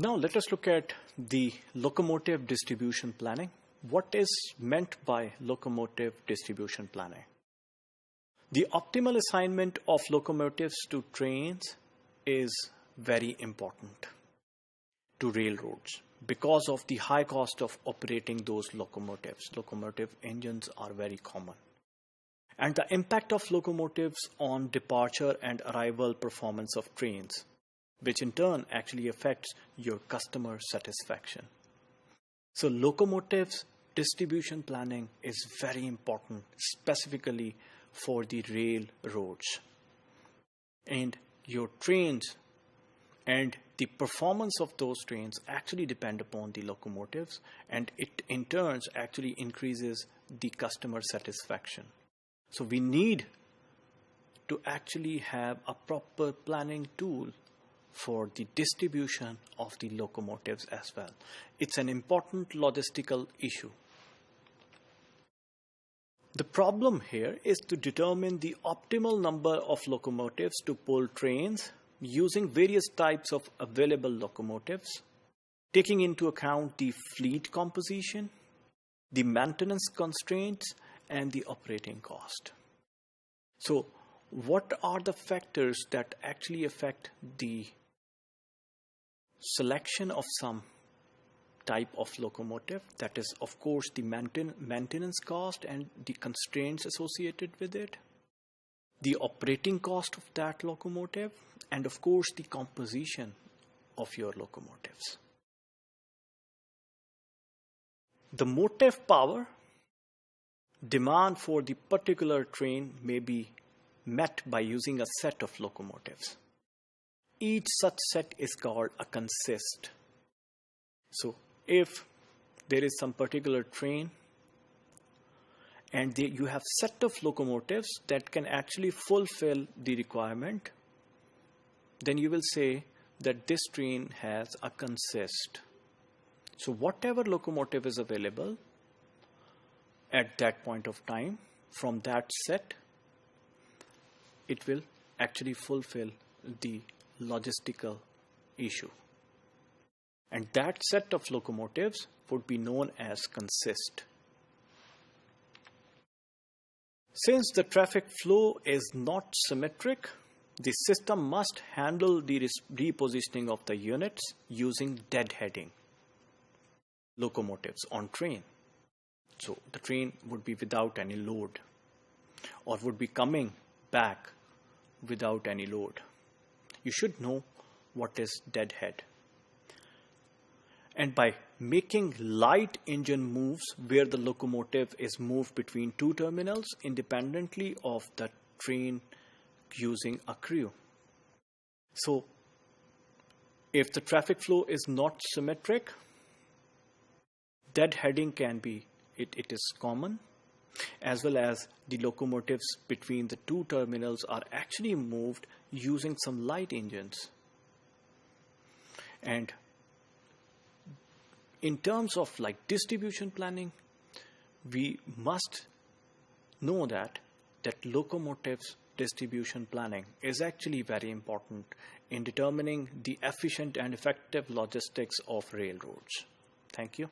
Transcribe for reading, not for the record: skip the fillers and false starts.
Now let us look at the locomotive distribution planning. What is meant by locomotive distribution planning? The optimal assignment of locomotives to trains is very important to railroads because of the high cost of operating those locomotives. Locomotive engines are very common. And the impact of locomotives on departure and arrival performance of trains, which in turn actually affects your customer satisfaction. So locomotives distribution planning is very important, specifically for the railroads. And your trains and the performance of those trains actually depend upon the locomotives, and it in turn actually increases the customer satisfaction. So we need to actually have a proper planning tool for the distribution of the locomotives as well. It's an important logistical issue. The problem here is to determine the optimal number of locomotives to pull trains using various types of available locomotives, taking into account the fleet composition, the maintenance constraints, and the operating cost. So, what are the factors that actually affect the selection of some type of locomotive? That is, of course, the maintenance cost and the constraints associated with it, the operating cost of that locomotive, and of course the composition of your locomotives. The motive power demand for the particular train may be met by using a set of locomotives. Each such set is called a consist. So if there is some particular train and you have set of locomotives that can actually fulfill the requirement, then you will say that this train has a consist. So whatever locomotive is available at that point of time from that set, it will actually fulfill the logistical issue. And that set of locomotives would be known as consist. Since the traffic flow is not symmetric, the system must handle the repositioning of the units using deadheading locomotives on train. So the train would be without any load or would be coming back without any load. You should know what is deadhead. And by making light engine moves where the locomotive is moved between two terminals independently of the train using a crew. So if the traffic flow is not symmetric, deadheading can be, it is common, as well as the locomotives between the two terminals are actually moved using some light engines. And in terms of like distribution planning, we must know that locomotives distribution planning is actually very important in determining the efficient and effective logistics of railroads. Thank you.